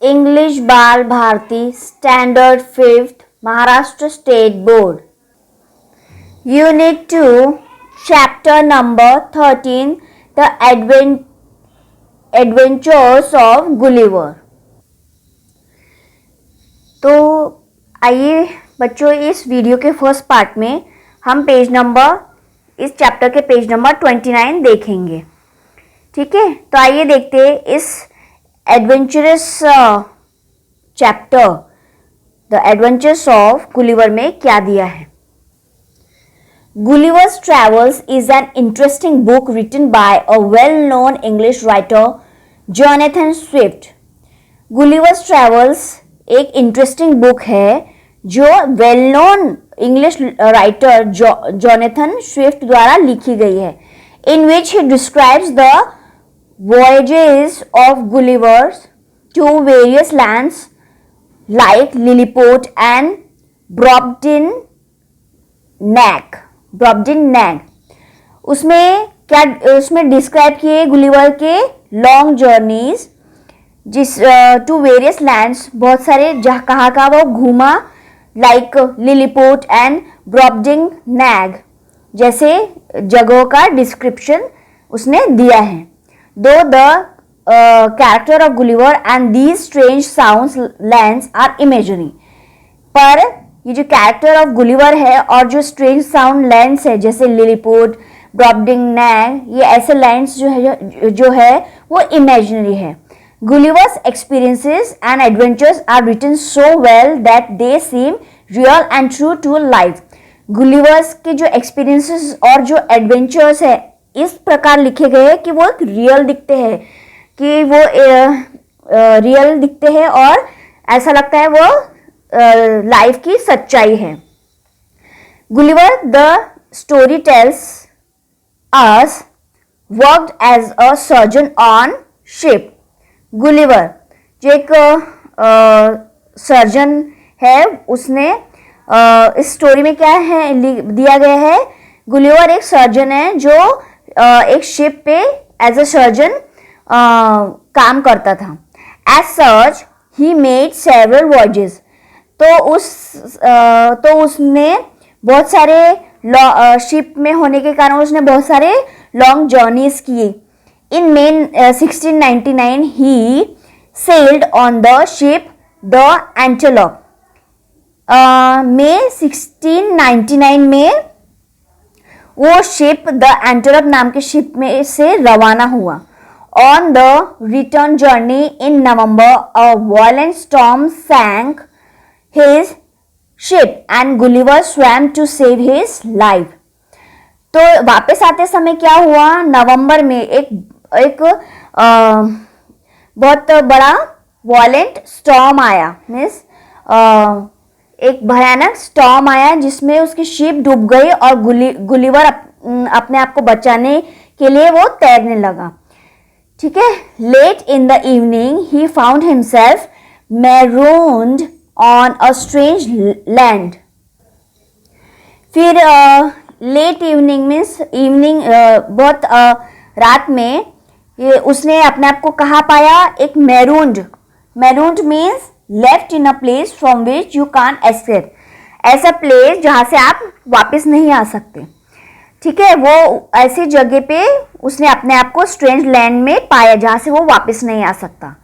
English Bal Bharati standard 5th Maharashtra state board unit 2 chapter number 13 the adventures of Gulliver. तो आइए बच्चों, इस वीडियो के फर्स्ट पार्ट में हम इस चैप्टर के पेज नंबर 29 देखेंगे। ठीक है, तो आइए देखते हैं इस adventurous chapter the adventures of Gulliver में क्या दिया है। Gulliver's travels is an interesting book written by a well known English writer Jonathan Swift. Gulliver's travels एक इंटरेस्टिंग बुक है जो well known English writer Jonathan Swift द्वारा लिखी गई है, in which he describes the voyages of Gulliver to various lands like Lilliput and Brobdingnag। उसमें describe किए Gulliver के long journeys to various lands, बहुत सारे कहाँ का वो घूमा, लाइक लिलीपुट एंड ब्रॉबडिंगनैग जैसे जगहों का डिस्क्रिप्शन उसने दिया है। Though the character of Gulliver and these strange sounds lands are imaginary, पर ये जो कैरेक्टर ऑफ गुलिवर है और जो स्ट्रेंज साउंड लैंड्स है जैसे लिलीपुट, ब्रॉबडिंगनैग, ये ऐसे लैंड्स जो है वो इमेजिनरी है। Gulliver's experiences and adventures are written so well that they seem real and true to life. Gulliver's के जो एक्सपीरियंसेस और जो एडवेंचर्स है इस प्रकार लिखे गए हैं कि वो रियल दिखते हैं, कि वो रियल दिखते हैं और ऐसा लगता है वो लाइफ की सच्चाई है। Gulliver the story tells us worked as a surgeon on ship. Gulliver जो एक सर्जन है, उसने इस स्टोरी में क्या है दिया गया है, गुलिवर एक सर्जन है जो एक शिप पे एज अ सर्जन काम करता था। As such he made several voyages, तो उसने बहुत सारे शिप में होने के कारण उसने बहुत सारे लॉन्ग जर्नीज किए। इन May 1699 he sailed on the ship the Antelope। मई 1699 में वो शिप द एंटेलोप नाम के शिप में से रवाना हुआ। On the return journey in November a violent storm sank his ship and Gulliver swam to save his life. तो वापस आते समय क्या हुआ, नवंबर में एक बहुत बड़ा वायलेंट स्टॉर्म आया, मीन्स एक भयानक स्टॉर्म आया जिसमें उसकी शिप डूब गई और गुलिवर अपने आप को बचाने के लिए वो तैरने लगा। ठीक है, late in the evening he found himself marooned on a strange land. फिर लेट इवनिंग मीन्स इवनिंग, बहुत रात में उसने अपने आप को कहाँ पाया, एक marooned means left in a place from which you can't escape, ऐसा प्लेस जहाँ से आप वापस नहीं आ सकते। ठीक है, वो ऐसी जगह पे उसने अपने आप को स्ट्रेंज लैंड में पाया जहाँ से वो वापस नहीं आ सकता।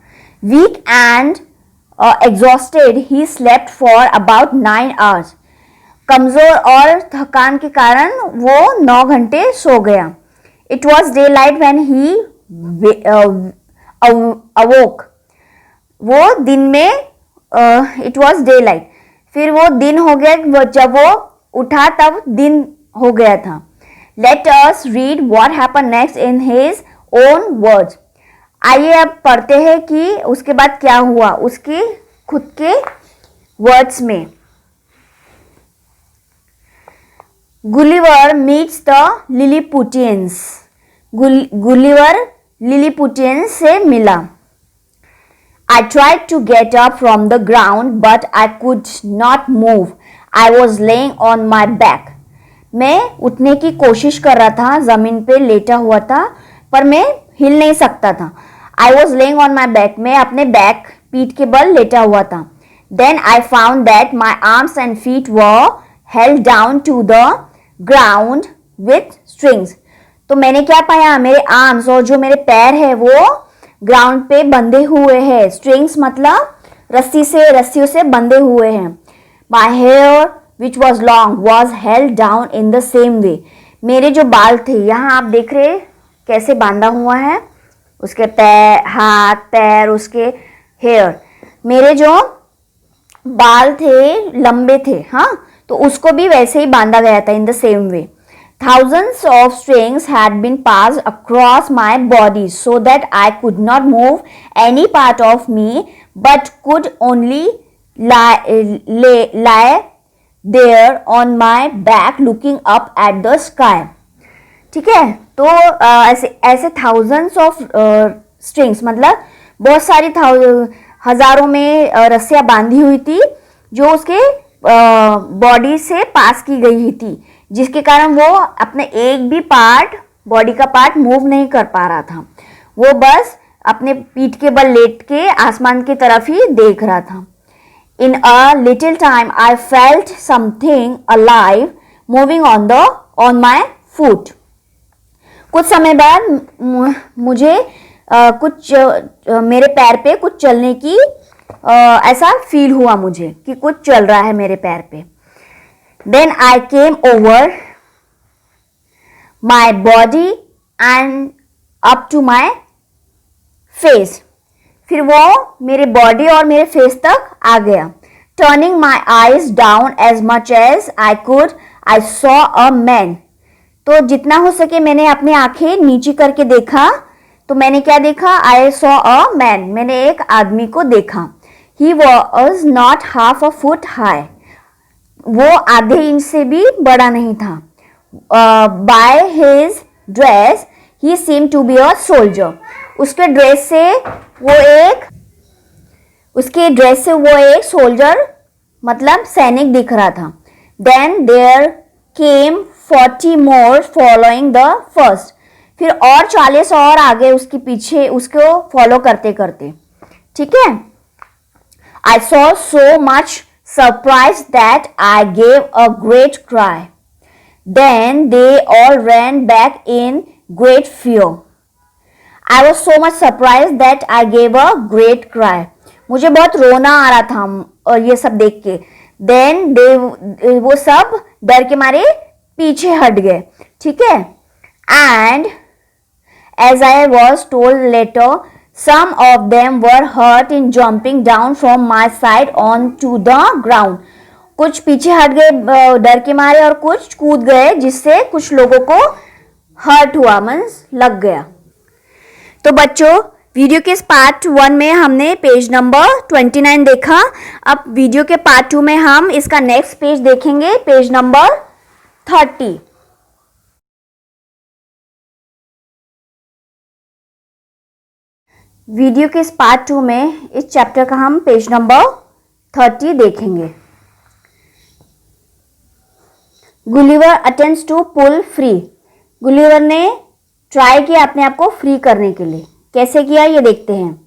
Weak and exhausted he slept for about 9 hours। कमजोर और थकान के कारण वो 9 घंटे सो गया। It was day light when he अवोक। वो दिन में इट वॉज डे लाइट, फिर वो दिन हो गया, जब वो उठा तब दिन हो गया था। Let us read what happen next in his own words. आइए अब पढ़ते हैं कि उसके बाद क्या हुआ उसके खुद के वर्ड्स में। Gulliver meets the Lilliputians. Gulliver Lilliputians से मिला। I tried to get up from the ground, but I could not move. I was laying on my back. मैं उठने की कोशिश कर रहा था, जमीन पे लेटा हुआ था, पर मैं हिल नहीं सकता था। I was laying on my back, मैं अपने बैक पीठ के बल लेटा हुआ था. Then I found that my arms and feet were held down to the ground with strings. तो मैंने क्या पाया, मेरे आर्म्स और जो मेरे पैर है वो ग्राउंड पे बंधे हुए हैं. स्ट्रिंग्स मतलब रस्सियों से बंधे हुए हैं. My hair which was long was held down in the same way. मेरे जो बाल थे, यहाँ आप देख रहे कैसे बांधा हुआ है, उसके पैर, हाथ पैर, उसके हेयर. मेरे जो बाल थे लंबे थे, हाँ, तो उसको भी वैसे ही बांधा गया था, in the same way. Thousands of strings had been passed across my body so that I could not move any part of me but could only lie there on my back looking up at the sky. ठीक है, तो ऐसे thousands of strings मतलब बहुत सारी हजारों में रस्सियां बांधी हुई थी जो उसके बॉडी से पास की गई थी, जिसके कारण वो अपने एक भी पार्ट, बॉडी का पार्ट मूव नहीं कर पा रहा था. वो बस अपने पीठ के बल लेट के आसमान की तरफ ही देख रहा था. In a little time I felt something alive moving on my foot. कुछ समय बाद मुझे कुछ मेरे पैर पे कुछ चलने की ऐसा फील हुआ मुझे कि कुछ चल रहा है मेरे पैर पे. Then I came over my body and up to my face. फिर वो मेरे बॉडी और मेरे फेस तक आ गया. Turning my eyes down as much as I could, I saw a man. तो जितना हो सके मैंने अपनी आंखें नीचे करके देखा. तो मैंने क्या देखा? I saw a man. मैंने एक आदमी को देखा. He was not half a foot high. वो आधे इंच से भी बड़ा नहीं था. By his dress, he seemed to be a soldier. उसके ड्रेस से वो एक सोल्जर मतलब सैनिक दिख रहा था. Then there came 40 more following the first. फिर और 40 और आगे उसके पीछे उसको फॉलो करते करते. ठीक है. I saw so much surprise that I gave a great cry. Then they all ran back in great fear. I was so much surprised that I gave a great cry. मुझे बहुत रोना आ रहा था और ये सब देख के. Then वो सब डर के मारे पीछे हट गए. ठीक है. And as I was told later, some of them were hurt in jumping down from my side onto the ground. कुछ पीछे हट गए डर के मारे और कुछ कूद गए, जिससे कुछ लोगों को हर्ट हुआ, मीन्स लग गया. तो बच्चों, वीडियो के इस पार्ट 1 में हमने पेज नंबर 29 देखा. अब वीडियो के पार्ट 2 में हम इसका नेक्स्ट पेज देखेंगे, पेज नंबर 30. वीडियो के इस पार्ट 2 में इस चैप्टर का हम पेज नंबर 30 देखेंगे. Gulliver attempts to pull free. Gulliver ने ट्राई किया अपने आप को फ्री करने के लिए. कैसे किया ये देखते हैं.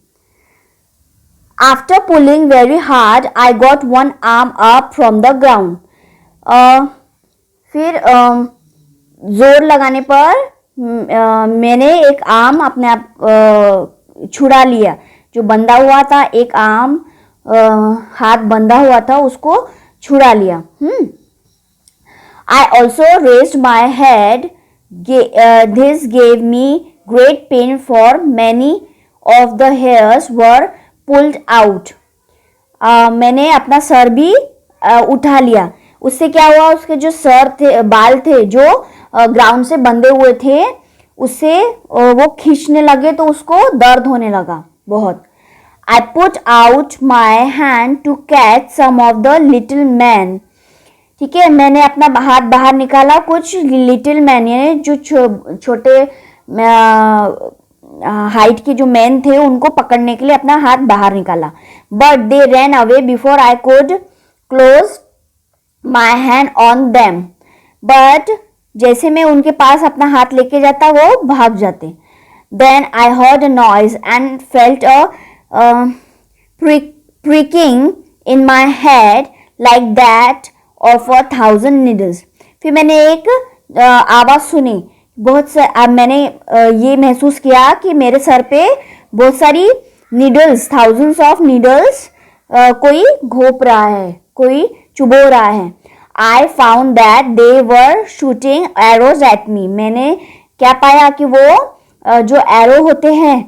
After pulling very hard I got one arm up from the ground. फिर जोर लगाने पर मैंने एक आर्म अपने आप छुड़ा लिया. जो बंधा हुआ था, एक आर्म हाथ बंधा हुआ था, उसको छुड़ा लिया. I also raised my head. This gave me great pain for many of the hairs were pulled out. मैंने अपना सर भी उठा लिया. उससे क्या हुआ, उसके जो सर थे, बाल थे जो ग्राउंड से बंधे हुए थे, उससे वो खींचने लगे तो उसको दर्द होने लगा बहुत. I put out my hand to catch some of the little men. ठीक है. मैंने अपना हाथ बाहर निकाला कुछ लिटिल मैन, यानी जो छोटे हाइट के जो मैन थे उनको पकड़ने के लिए अपना हाथ बाहर निकाला. But they ran away before I could close my hand on them. But जैसे मैं उनके पास अपना हाथ लेके जाता वो भाग जाते. Then I heard a noise and felt a pricking in my head like that of 1,000 needles. फिर मैंने एक आवाज़ सुनी, बहुत से मैंने ये महसूस किया कि मेरे सर पे बहुत सारी नीडल्स, थाउजेंड्स ऑफ नीडल्स कोई घोप रहा है, कोई चुबो रहा है. I found that they were shooting arrows at me. मैंने क्या पाया कि वो जो एरो होते हैं,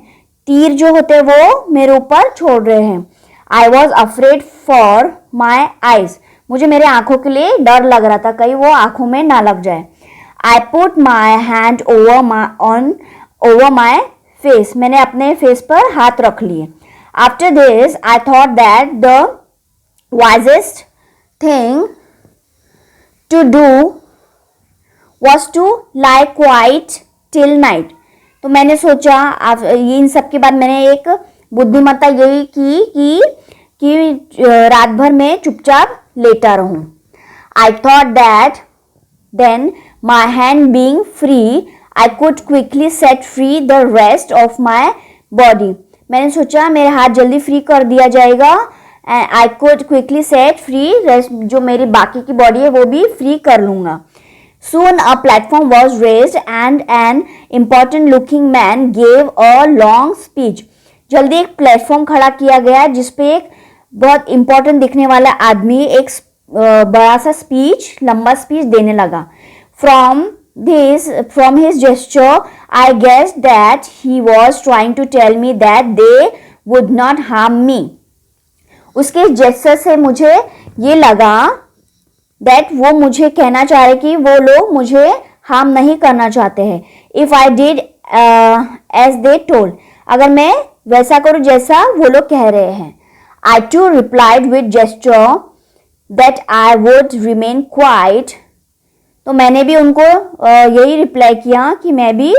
तीर जो होते हैं, वो मेरे ऊपर छोड़ रहे हैं. I was afraid for my eyes. मुझे मेरे आंखों के लिए डर लग रहा था, कहीं वो आंखों में ना लग जाए. I put my hand over my face. मैंने अपने फेस पर हाथ रख लिए. After this I thought that the wisest thing to do was to lie quiet till night. तो मैंने सोचा, ये इन सब के बाद मैंने एक बुद्धिमत्ता यही की कि रात भर में चुपचाप लेटा रहूं. I thought that then my hand being free I could quickly set free the rest of my body. मैंने सोचा मेरे हाथ जल्दी फ्री कर दिया जाएगा and I could quickly set free rest, जो मेरी बाकी की बॉडी है वो भी फ्री कर लूँगा. Soon a platform was raised and an important looking man gave a long speech. जल्दी एक प्लेटफॉर्म खड़ा किया गया जिसपे एक बहुत इम्पोर्टेंट दिखने वाला आदमी एक बड़ा सा स्पीच, लंबा स्पीच देने लगा. From his gesture, I guessed that he was trying to tell me that they would not harm me. उसके जेस्चर से मुझे ये लगा दैट वो मुझे कहना चाह रहे कि वो लोग मुझे हार्म नहीं करना चाहते हैं. If I did as they told, अगर मैं वैसा करूँ जैसा वो लोग कह रहे हैं. I too replied with gesture that I would remain quiet. तो मैंने भी उनको यही रिप्लाई किया कि मैं भी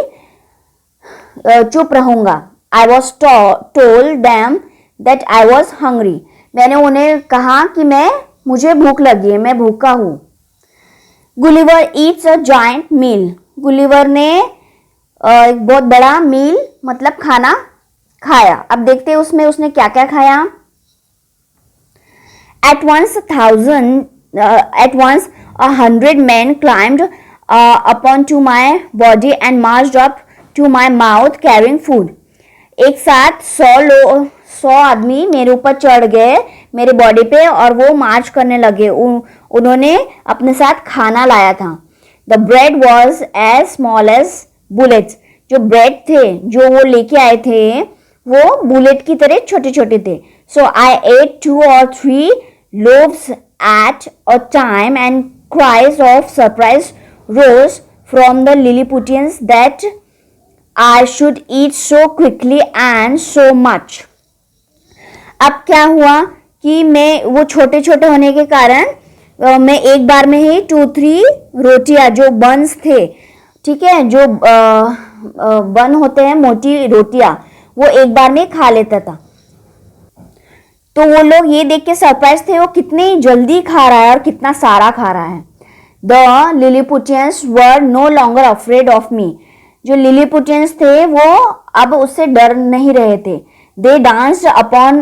चुप रहूँगा. I was told them that I was hungry. मैंने उन्हें कहा कि मुझे भूख लगी है, मैं भूखा हूँ. Gulliver eats a giant meal. Gulliver ने एक बहुत बड़ा मील मतलब खाना खाया. अब देखते हैं उसमें उसने क्या क्या खाया. At once 100 men climbed upon to my body and marched up to my mouth carrying food. एक साथ 100 आदमी मेरे ऊपर चढ़ गए, मेरे बॉडी पे, और वो मार्च करने लगे. उन्होंने अपने साथ खाना लाया था. The bread was as small as bullets. जो ब्रेड थे जो वो लेके आए थे वो बुलेट की तरह छोटे छोटे थे. सो आई eight 2 or 3 loaves at a time and cries of surprise rose from the Lilliputians that I should eat so quickly and so much. अब क्या हुआ कि मैं वो छोटे छोटे होने के कारण मैं एक बार में ही 2-3 रोटियां, जो बन्स थे, ठीक है, जो बन होते हैं मोटी रोटियां, वो एक बार में खा लेता था. तो वो लोग ये देख के सरप्राइज थे वो कितनी जल्दी खा रहा है और कितना सारा खा रहा है. The Lilliputians were no longer afraid of me. जो लिलीपुटियंस थे वो अब उससे डर नहीं रहे थे. They danced upon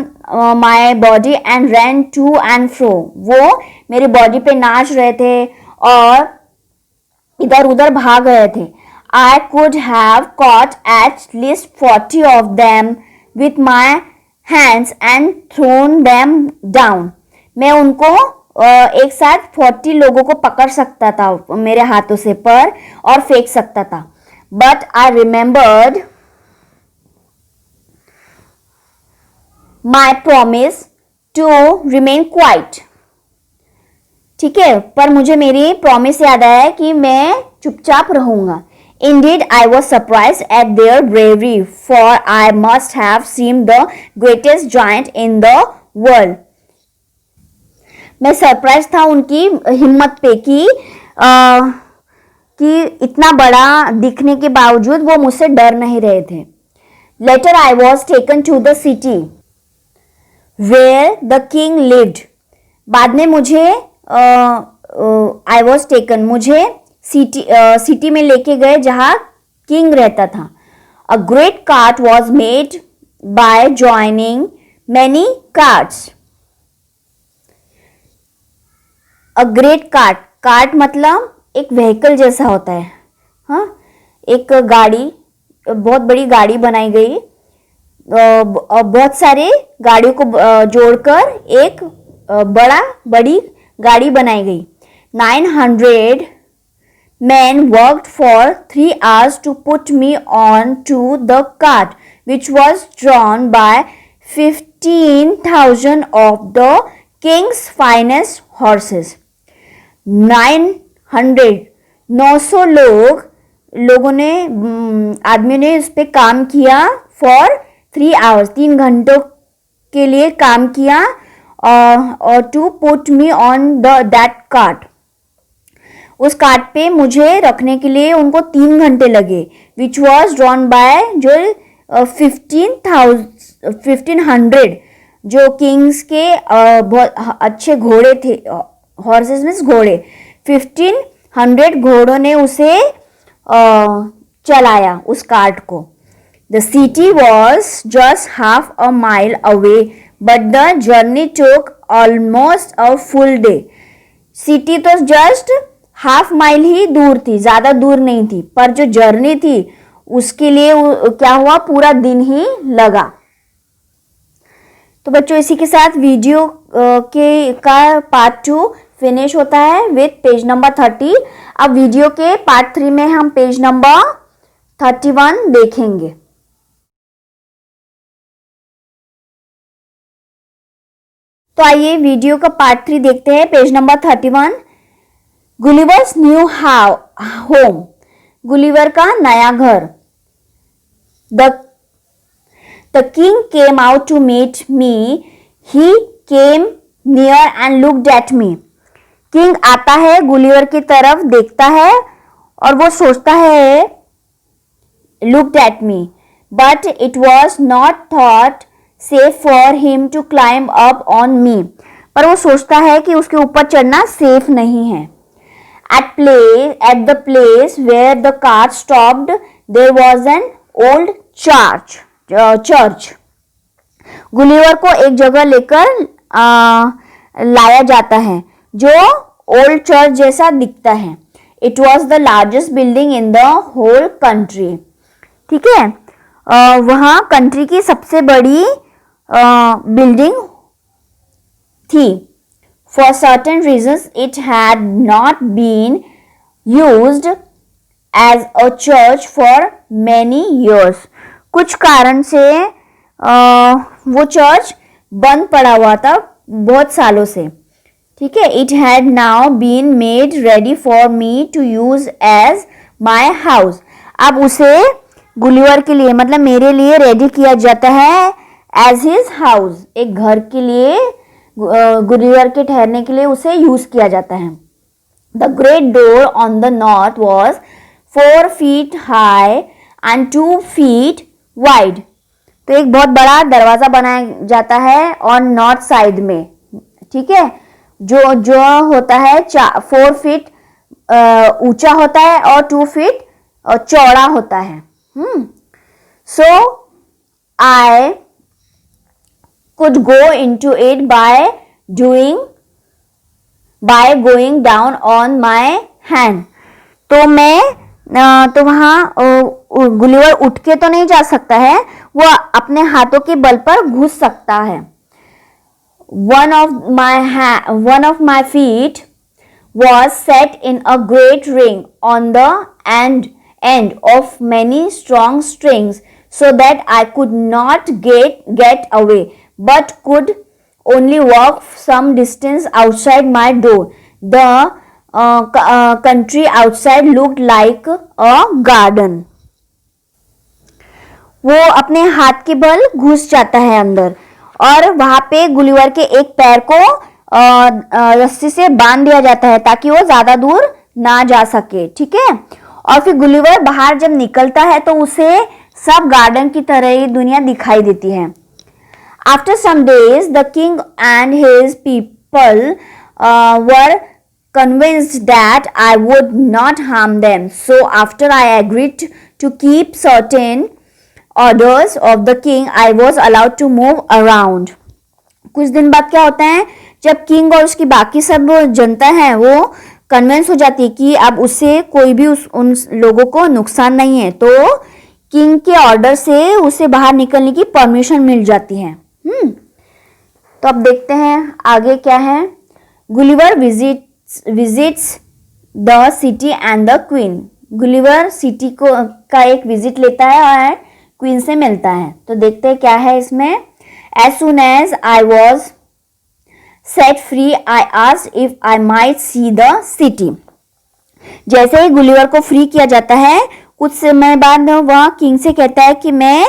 my body and ran to and fro. वो मेरी बॉडी पे नाच रहे थे और इधर उधर भाग रहे थे. I could have caught at least 40 of them with my hands and thrown them down. मैं उनको एक साथ 40 लोगों को पकड़ सकता था मेरे हाथों से पर और फेंक सकता था. But I remembered my promise to remain quiet. ठीक है, पर मुझे मेरी प्रॉमिस याद आया कि मैं चुपचाप रहूंगा. Indeed, I was surprised at their bravery, for I must have seemed the greatest giant in the world. मैं सरप्राइज था उनकी हिम्मत पे कि इतना बड़ा दिखने के बावजूद वो मुझसे डर नहीं रहे थे. Later I was taken to the city where the king lived. बाद में मुझे I was taken, मुझे सिटी में लेके गए जहाँ किंग रहता था. A great cart was made by joining many carts. A great cart. Cart मतलब एक व्हीकल जैसा होता है. हाँ, एक गाड़ी, बहुत बड़ी गाड़ी बनाई गई. बहुत सारे गाड़ियों को जोड़कर एक बड़ी गाड़ी बनाई गई. 900 men worked for 3 hours to put me on to the cart, which was drawn by 15,000 of the king's finest horses. 900 लोगों ने आदमियों ने इस पे काम किया for 3 hours, 3 घंटों के लिए काम किया और to put me on that cart. उस कार्ट पे मुझे रखने के लिए उनको 3 घंटे लगे. विच वॉज ड्रॉन बाय जो 1500 जो किंग्स के बहुत अच्छे घोड़े थे. हॉर्सेस मीन्स घोड़े. 1500 घोड़ों ने उसे चलाया उस कार्ट को. The city was just half a mile away but the journey took almost a full day. City तो जस्ट हाफ माइल ही दूर थी, ज़्यादा दूर नहीं थी, पर जो जर्नी थी उसके लिए क्या हुआ, पूरा दिन ही लगा. तो बच्चों इसी के साथ वीडियो का पार्ट 2 फिनिश होता है विथ पेज नंबर 30. अब वीडियो के पार्ट 3 में हम पेज नंबर 31 देखेंगे. तो आइए वीडियो का पार्ट 3 देखते हैं. Page number 31. Gulliver's new home. Gulliver का नया घर. The king came out to meet me. He came near and looked at me. King आता है, गुलिवर की तरफ देखता है और वो सोचता है looked at me. But it was not thought safe for him to climb up on me. पर वो सोचता है कि उसके ऊपर चढ़ना सेफ नहीं है. At the place where the cart stopped, there was an old church. Gulliver को एक जगह लेकर लाया जाता है जो ओल्ड चर्च जैसा दिखता है. It was the largest building in the whole country. ठीक है, वहाँ कंट्री की सबसे बड़ी बिल्डिंग थी. For certain reasons, it had not been used as a church for many years. कुछ कारण से वो चर्च बंद पड़ा हुआ था बहुत सालों से. ठीक है. It had now been made ready for me to use as my house. अब उसे गुलिवर के लिए मतलब मेरे लिए रेडी किया जाता है as his house. एक घर के लिए, गुलिवर के ठहरने के लिए उसे यूज किया जाता है. The great door on the north was 4 feet high and 2 feet wide. तो एक बहुत बड़ा दरवाजा बनाया जाता है और नॉर्थ साइड में. ठीक है, जो होता है 4 feet ऊंचा होता है और 2 feet चौड़ा होता है. सो आई could go into it by going down on my hand. तो मैं तो वहाँ गुलिवर उठ के तो नहीं जा सकता है, वो अपने हाथों के बल पर घुस सकता है. One of my feet was set in a great ring on the end of many strong strings so that I could not get away, but could only walk some distance outside my door. The country outside looked like a garden. वो अपने हाथ के बल घुस जाता है अंदर और वहां पे गुलिवर के एक पैर को रस्सी से बांध दिया जाता है ताकि वो ज्यादा दूर ना जा सके. ठीक है, और फिर गुलिवर बाहर जब निकलता है तो उसे सब गार्डन की तरह ही दुनिया दिखाई देती है. After some days, the king and his people were convinced that I would not harm them. So after I agreed to keep certain orders of the king, I was allowed to move around. कुछ दिन बाद क्या होता है, जब king और उसकी बाकी सब जनता है वो कन्विंस हो जाती है कि अब उससे कोई भी उन लोगों को नुकसान नहीं है, तो किंग के ऑर्डर से उसे बाहर निकलने की परमिशन मिल जाती है। तो अब देखते हैं आगे क्या है। Gulliver visits the city and the queen. Gulliver city को का एक विजिट लेता है और क्वीन से मिलता है। तो देखते हैं क्या है इसमें। As soon as I was set free I asked if I might see the city. जैसे ही गुलिवर को फ्री किया जाता है, कुछ समय बाद वह किंग से कहता है कि मैं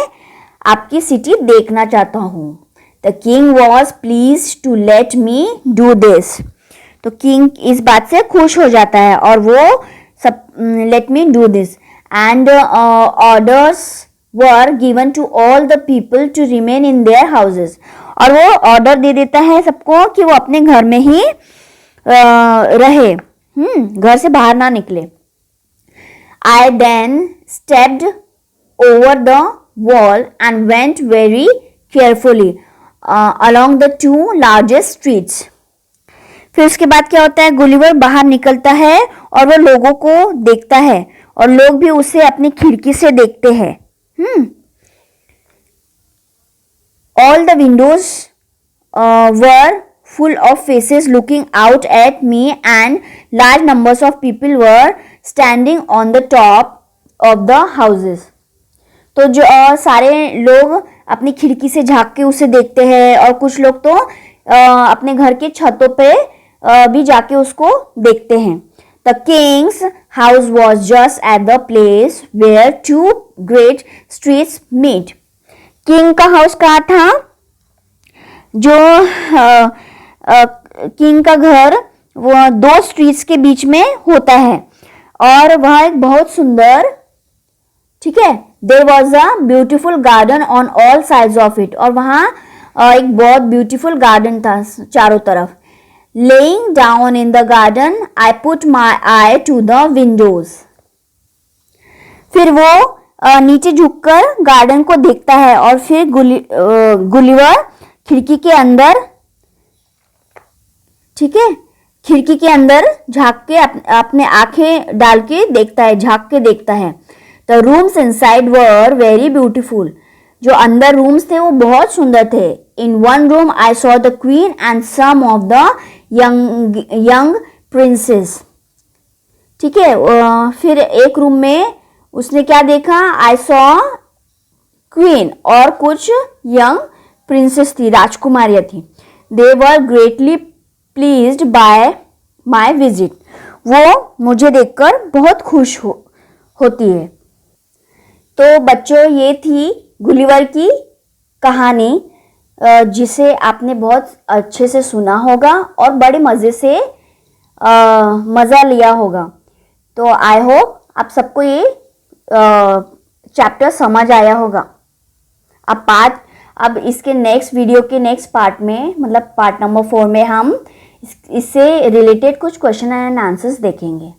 आपकी सिटी देखना चाहता हूँ। The king was pleased to let me do this. तो किंग इस बात से खुश हो जाता है और वो सब let me do this and orders were given to all the people to remain in their houses. और वो ऑर्डर दे देता है सबको कि वो अपने घर में ही रहे, घर से बाहर ना निकले। I then stepped over the wall and went very carefully along the two largest streets. फिर उसके बाद क्या होता है, गुलिवर बाहर निकलता है और वो लोगों को देखता है और लोग भी उसे अपनी खिड़की से देखते हैं। All the windows were full of faces looking out at me and large numbers of people were standing on the top of the houses. तो जो सारे लोग अपनी खिड़की से झांक के उसे देखते हैं और कुछ लोग तो अपने घर के छतों पे भी जाके उसको देखते हैं। The king's house was just at the place where two great streets meet. King का हाउस कहाँ था? जो किंग का घर वो दो स्ट्रीट्स के बीच में होता है और वह एक बहुत सुंदर, ठीक है, there was a beautiful garden on all sides of it. और वहाँ एक बहुत ब्यूटिफुल गार्डन था चारों तरफ। Laying down in the garden I put my eye to the windows. फिर वो नीचे झुककर गार्डन को देखता है और फिर गुलिवर खिड़की के अंदर, ठीक है, खिड़की के अंदर झांक के अपने आंखें डाल के देखता है, झांक के देखता है। The rooms inside were very beautiful. जो अंदर रूम्स थे वो बहुत सुंदर थे। In one room I saw the queen and some of the young princes. ठीक है, फिर एक रूम में उसने क्या देखा, आई सॉ क्वीन और कुछ यंग प्रिंसेस थी, राजकुमारियां थी। They were greatly pleased by my visit. वो मुझे देखकर बहुत खुश होती है। तो बच्चों, ये थी गुलिवर की कहानी जिसे आपने बहुत अच्छे से सुना होगा और बड़े मज़े से मज़ा लिया होगा। तो आई होप आप सबको ये चैप्टर समझ आया होगा। अब इसके नेक्स्ट वीडियो के नेक्स्ट पार्ट में, मतलब पार्ट नंबर 4 में हम इससे रिलेटेड कुछ क्वेश्चन एंड आंसर्स देखेंगे।